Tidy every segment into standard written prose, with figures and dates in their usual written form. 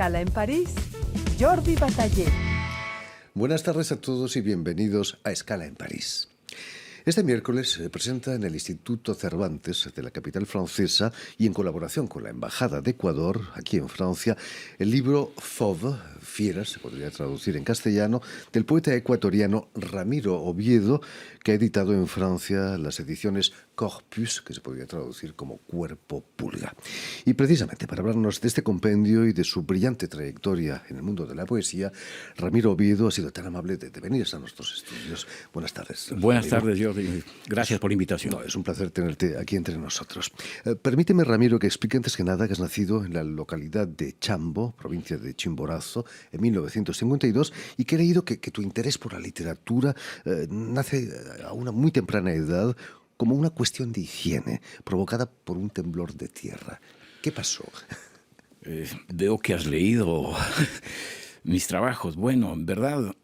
Escala en París, Jordi Bataller. Buenas tardes a todos y bienvenidos a Escala en París. Este miércoles se presenta en el Instituto Cervantes de la capital francesa y en colaboración con la Embajada de Ecuador, aquí en Francia, el libro Fauve, Fieras, se podría traducir en castellano, del poeta ecuatoriano Ramiro Oviedo, que ha editado en Francia las ediciones Corpus, que se podría traducir como Cuerpo Pulga. Y precisamente para hablarnos de este compendio y de su brillante trayectoria en el mundo de la poesía, Ramiro Oviedo ha sido tan amable de venir a nuestros estudios. Buenas tardes. Buenas Ramiro. tardes, Jordi. Gracias por la invitación. No, es un placer tenerte aquí entre nosotros. Permíteme, Ramiro, que explique antes que nada que has nacido en la localidad de Chambo, provincia de Chimborazo, en 1952, y que he leído que tu interés por la literatura nace a una muy temprana edad como una cuestión de higiene provocada por un temblor de tierra. ¿Qué pasó? Veo que has leído mis trabajos. Bueno, en verdad,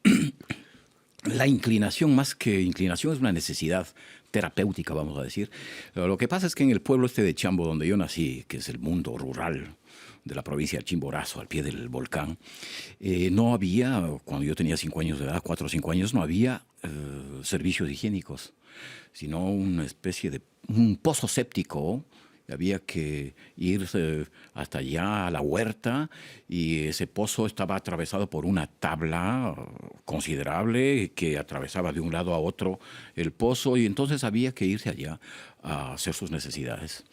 la inclinación, más que inclinación, es una necesidad terapéutica, vamos a decir. Lo que pasa es que en el pueblo este de Chambo, donde yo nací, que es el mundo rural de la provincia de Chimborazo, al pie del volcán, no había, cuando yo tenía 5 años de edad, 4 o 5 años, no había servicios higiénicos, sino una especie de un pozo séptico. Había que ir hasta allá a la huerta y ese pozo estaba atravesado por una tabla considerable que atravesaba de un lado a otro el pozo, y entonces había que irse allá a hacer sus necesidades.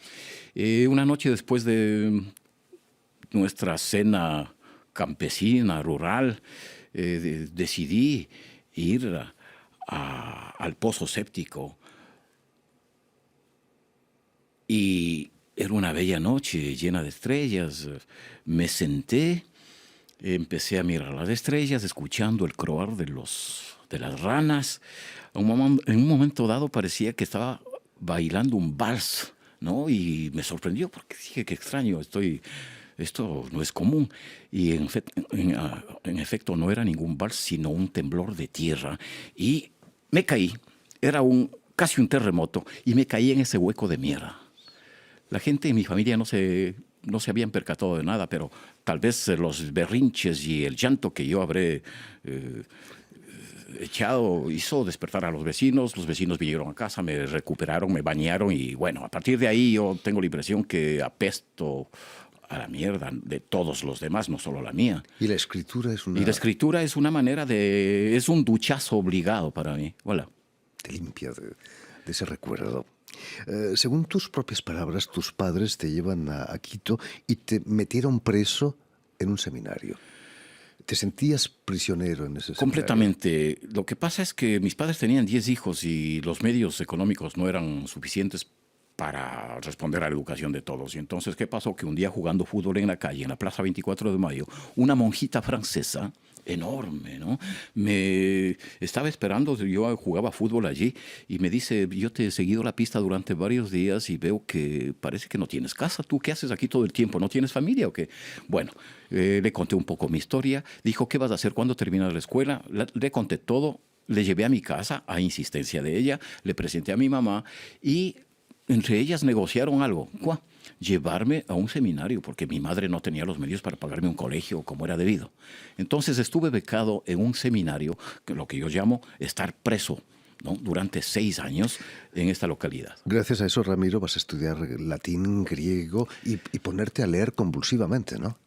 Una noche después de nuestra cena campesina, rural, decidí ir al pozo séptico. Y era una bella noche llena de estrellas. Me senté, empecé a mirar las estrellas, escuchando el croar de las ranas. En un momento dado parecía que estaba bailando un vals, ¿no? Y me sorprendió porque dije, qué extraño, esto no es común. Y en efecto no era ningún vals, sino un temblor de tierra. Y me caí. Era casi un terremoto. Y me caí en ese hueco de mierda. La gente en mi familia no se habían percatado de nada, pero tal vez los berrinches y el llanto que yo habré echado hizo despertar a los vecinos. Los vecinos vinieron a casa, me recuperaron, me bañaron y bueno, a partir de ahí yo tengo la impresión que apesto a la mierda de todos los demás, no solo la mía. Y la escritura es una... Y la escritura es una manera es un duchazo obligado para mí. Hola. Te limpia de ese recuerdo. Según tus propias palabras, tus padres te llevan a Quito y te metieron preso en un seminario. ¿Te sentías prisionero en ese seminario? Completamente. Lo que pasa es que mis padres tenían 10 hijos y los medios económicos no eran suficientes para responder a la educación de todos. Y entonces, ¿qué pasó? Que un día jugando fútbol en la calle, en la Plaza 24 de Mayo, una monjita francesa enorme, ¿no? Me estaba esperando, yo jugaba fútbol allí, y me dice, yo te he seguido la pista durante varios días y veo que parece que no tienes casa. ¿Tú qué haces aquí todo el tiempo? ¿No tienes familia o qué? Bueno, le conté un poco mi historia. Dijo, ¿qué vas a hacer cuando terminas la escuela? Le conté todo, le llevé a mi casa a insistencia de ella, le presenté a mi mamá y entre ellas negociaron algo. ¿Cuál? Llevarme a un seminario, porque mi madre no tenía los medios para pagarme un colegio como era debido. Entonces estuve becado en un seminario, lo que yo llamo estar preso, ¿no? Durante 6 años en esta localidad. Gracias a eso, Ramiro, vas a estudiar latín, griego y ponerte a leer convulsivamente, ¿no?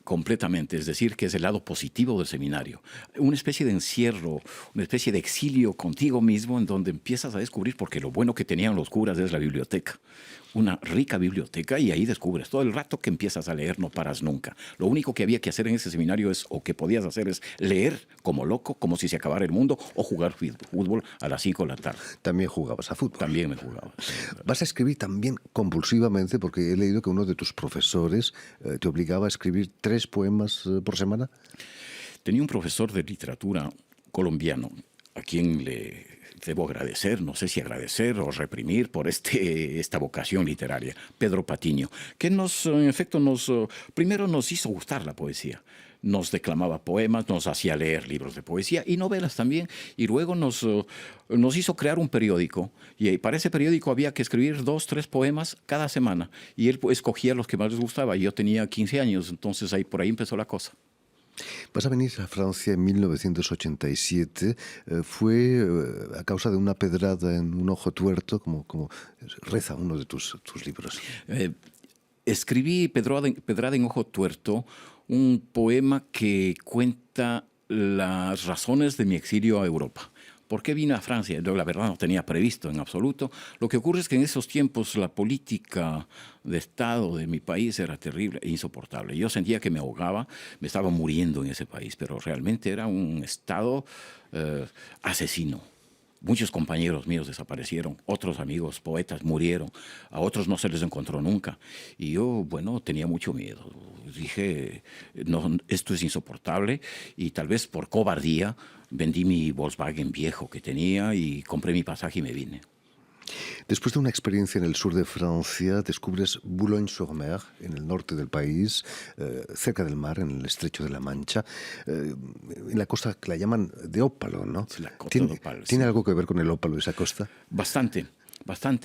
Completamente, es decir, que es el lado positivo del seminario. Una especie de encierro, una especie de exilio contigo mismo en donde empiezas a descubrir, porque lo bueno que tenían los curas es la biblioteca. Una rica biblioteca, y ahí descubres. Todo el rato que empiezas a leer no paras nunca. Lo único que había que hacer en ese seminario o que podías hacer es leer como loco, como si se acabara el mundo, o jugar fútbol a las 5 de la tarde. También jugabas a fútbol. También me jugaba. Vas a escribir también compulsivamente, porque he leído que uno de tus profesores te obligaba a escribir 3 poemas por semana. Tenía un profesor de literatura colombiano, a quien le debo agradecer, no sé si agradecer o reprimir por esta vocación literaria, Pedro Patiño, que en efecto primero nos hizo gustar la poesía. nos declamaba poemas, nos hacía leer libros de poesía y novelas también. Y luego nos hizo crear un periódico. Y para ese periódico había que escribir 2, 3 poemas cada semana. Y él escogía los que más les gustaba. Yo tenía 15 años, entonces por ahí empezó la cosa. Vas a venir a Francia en 1987. Fue a causa de una pedrada en un ojo tuerto, como reza uno de tus libros. Escribí Pedrada en Ojo Tuerto, un poema que cuenta las razones de mi exilio a Europa. ¿Por qué vine a Francia? Yo, la verdad, no tenía previsto en absoluto. Lo que ocurre es que en esos tiempos la política de Estado de mi país era terrible e insoportable. Yo sentía que me ahogaba, me estaba muriendo en ese país, pero realmente era un Estado asesino. Muchos compañeros míos desaparecieron, otros amigos, poetas, murieron, a otros no se les encontró nunca. Y yo, bueno, tenía mucho miedo. Dije, no, esto es insoportable, y tal vez por cobardía vendí mi Volkswagen viejo que tenía y compré mi pasaje y me vine. Después de una experiencia en el sur de Francia, descubres Boulogne-sur-Mer, en el norte del país, cerca del mar, en el estrecho de la Mancha, en la costa que la llaman de ópalo, ¿no? Sí, la costa ¿Tiene, de ópalo, ¿tiene sí. algo que ver con el ópalo, esa costa? Bastante,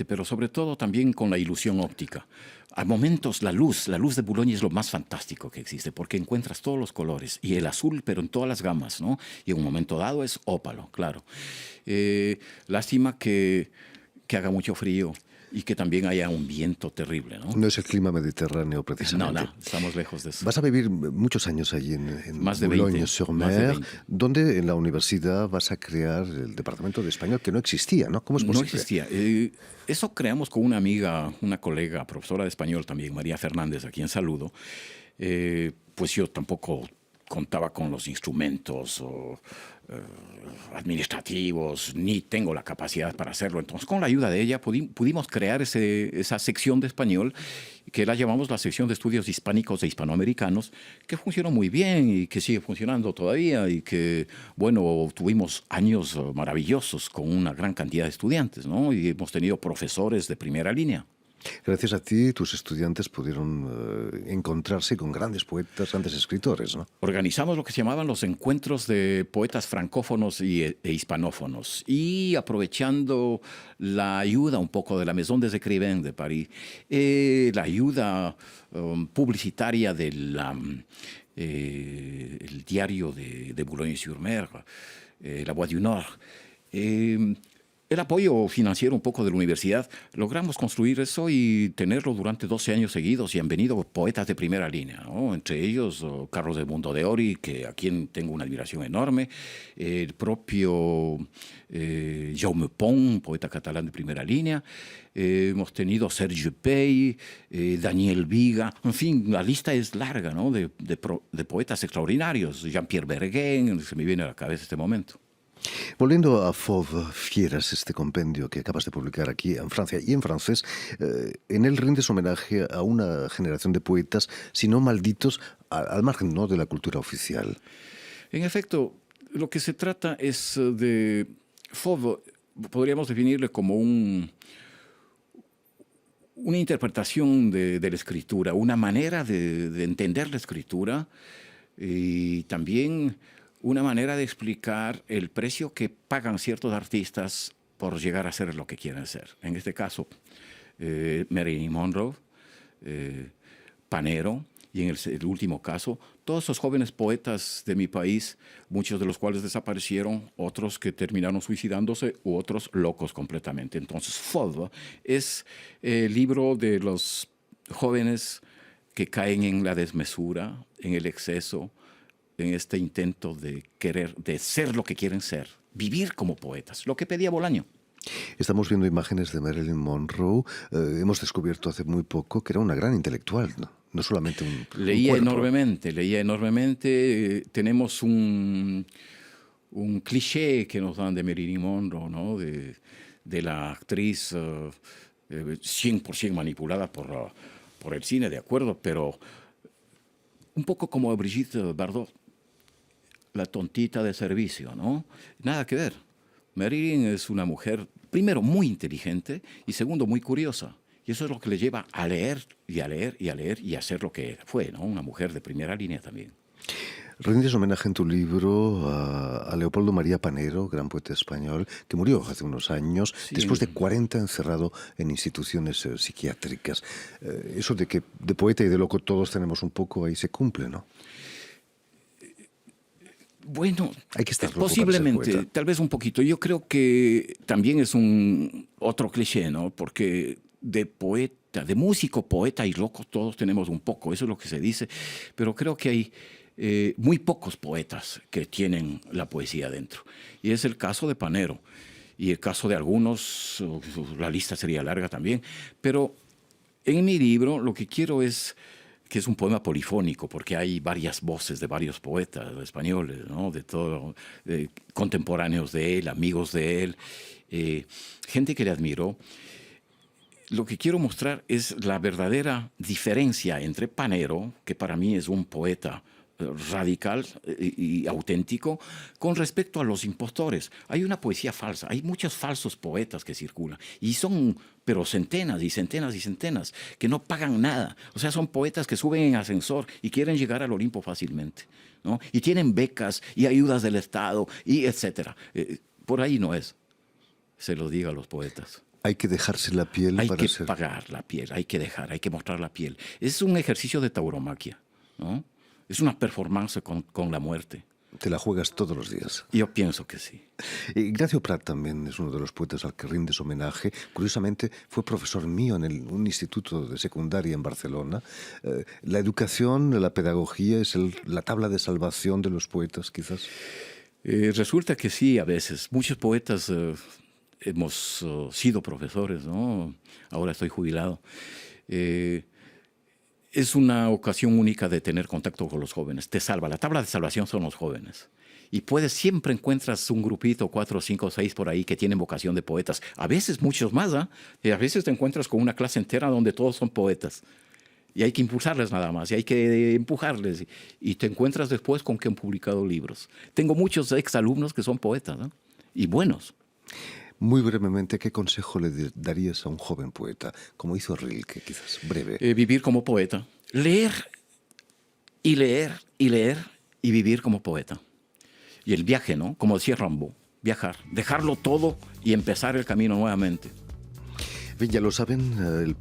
pero sobre todo también con la ilusión óptica. A momentos la luz de Boulogne es lo más fantástico que existe, porque encuentras todos los colores, y el azul, pero en todas las gamas, ¿no? Y en un momento dado es ópalo, claro. Lástima que haga mucho frío y que también haya un viento terrible, ¿no? No es el clima mediterráneo, precisamente. No, estamos lejos de eso. Vas a vivir muchos años allí en Más de 20, más de Boulogne-sur-Mer, 20. donde en la universidad vas a crear el departamento de español, que no existía, ¿no? ¿Cómo es No posible? existía. Eso creamos con una amiga, una colega, profesora de español también, María Fernández, a quien saludo. Pues yo tampoco contaba con los instrumentos administrativos, ni tengo la capacidad para hacerlo. Entonces, con la ayuda de ella pudimos crear esa sección de español, que la llamamos la sección de estudios hispánicos e hispanoamericanos, que funcionó muy bien y que sigue funcionando todavía, y que, bueno, tuvimos años maravillosos con una gran cantidad de estudiantes, ¿no? Y hemos tenido profesores de primera línea. Gracias a ti, tus estudiantes pudieron encontrarse con grandes poetas, grandes escritores, ¿no? Organizamos lo que se llamaban los encuentros de poetas francófonos e hispanófonos, y aprovechando la ayuda un poco de la Maison des Écrivains de París, la ayuda publicitaria del el diario de Boulogne-sur-Mer, La Voix du Nord, el apoyo financiero un poco de la universidad, logramos construir eso y tenerlo durante 12 años seguidos, y han venido poetas de primera línea, ¿no? Entre ellos Carlos de Mondadori, a quien tengo una admiración enorme, el propio Jaume Pont, poeta catalán de primera línea, hemos tenido Serge Pey, Daniel Viga, en fin, la lista es larga, ¿no? de poetas extraordinarios, Jean-Pierre Berguin, se me viene a la cabeza este momento. Volviendo a Fauve Fieras, este compendio que acabas de publicar aquí en Francia y en francés, en él rindes homenaje a una generación de poetas, si no malditos, al margen, ¿no?, de la cultura oficial. En efecto, lo que se trata es de Fauve, podríamos definirle como una interpretación de la escritura, una manera de entender la escritura, y también una manera de explicar el precio que pagan ciertos artistas por llegar a ser lo que quieren ser. En este caso, Marilyn Monroe, Panero, y en el último caso, todos esos jóvenes poetas de mi país, muchos de los cuales desaparecieron, otros que terminaron suicidándose, u otros locos completamente. Entonces, Fauve es el libro de los jóvenes que caen en la desmesura, en el exceso, en este intento de ser lo que quieren ser, vivir como poetas, lo que pedía Bolaño. Estamos viendo imágenes de Marilyn Monroe. Hemos descubierto hace muy poco que era una gran intelectual, ¿no? No solamente un Leía cuerpo. enormemente. Tenemos un cliché que nos dan de Marilyn Monroe, ¿no? De la actriz 100% manipulada por el cine, de acuerdo, pero un poco como Brigitte Bardot, la tontita de servicio, ¿no? Nada que ver. Marilyn es una mujer, primero, muy inteligente, y segundo, muy curiosa. Y eso es lo que le lleva a leer y a leer y a leer y a ser lo que fue, ¿no? Una mujer de primera línea también. Rindes homenaje en tu libro a Leopoldo María Panero, gran poeta español, que murió hace unos años, Sí. después de 40 encerrado en instituciones psiquiátricas. Eso de que de poeta y de loco todos tenemos un poco, ahí se cumple, ¿no? Bueno, Hay que estar loco para ser posiblemente, poeta. tal vez un poquito. Yo creo que también es un otro cliché, ¿no? Porque de poeta, de músico, poeta y loco, todos tenemos un poco, eso es lo que se dice, pero creo que hay muy pocos poetas que tienen la poesía dentro. Y es el caso de Panero, y el caso de algunos, la lista sería larga también, pero en mi libro lo que quiero es que es un poema polifónico, porque hay varias voces de varios poetas españoles, ¿no? De todo, contemporáneos de él, amigos de él, gente que le admiró. Lo que quiero mostrar es la verdadera diferencia entre Panero, que para mí es un poeta radical y auténtico, con respecto a los impostores. Hay una poesía falsa, hay muchos falsos poetas que circulan, y son, pero centenas y centenas y centenas, que no pagan nada. O sea, son poetas que suben en ascensor y quieren llegar al Olimpo fácilmente, ¿no? Y tienen becas y ayudas del Estado, y etcétera. Por ahí no es, se lo digo a los poetas. Hay que dejarse la piel Hay para que ser... pagar la piel, hay que dejar, hay que mostrar la piel. Es un ejercicio de tauromaquia, ¿no? Es una performance con la muerte. Te la juegas todos los días. Yo pienso que sí. Ignacio Prat también es uno de los poetas al que rindes homenaje. Curiosamente, fue profesor mío en un instituto de secundaria en Barcelona. La educación, la pedagogía, es la tabla de salvación de los poetas, quizás. Resulta que sí, a veces. Muchos poetas hemos sido profesores, ¿no? Ahora estoy jubilado. Es una ocasión única de tener contacto con los jóvenes. Te salva. La tabla de salvación son los jóvenes. Y siempre encuentras un grupito, 4, 5, 6 por ahí que tienen vocación de poetas. A veces muchos más, ¿ah? Y a veces te encuentras con una clase entera donde todos son poetas. Y hay que impulsarles nada más, y hay que empujarles. Y te encuentras después con que han publicado libros. Tengo muchos exalumnos que son poetas, ¿no? Y buenos. Muy brevemente, ¿qué consejo le darías a un joven poeta, como hizo Rilke, quizás? Breve. Vivir como poeta. Leer y leer y leer y vivir como poeta. Y el viaje, ¿no? Como decía Rimbaud, viajar, dejarlo todo y empezar el camino nuevamente. Bien, ya lo saben, el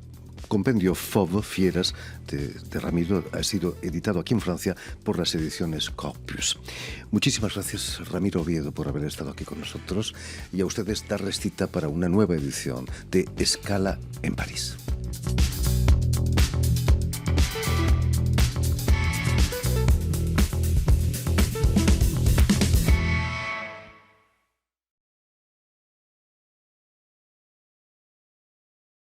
compendio Fauve, Fieras, de Ramiro, ha sido editado aquí en Francia por las ediciones Corpus. Muchísimas gracias, Ramiro Oviedo, por haber estado aquí con nosotros, y a ustedes darles cita para una nueva edición de Escala en París.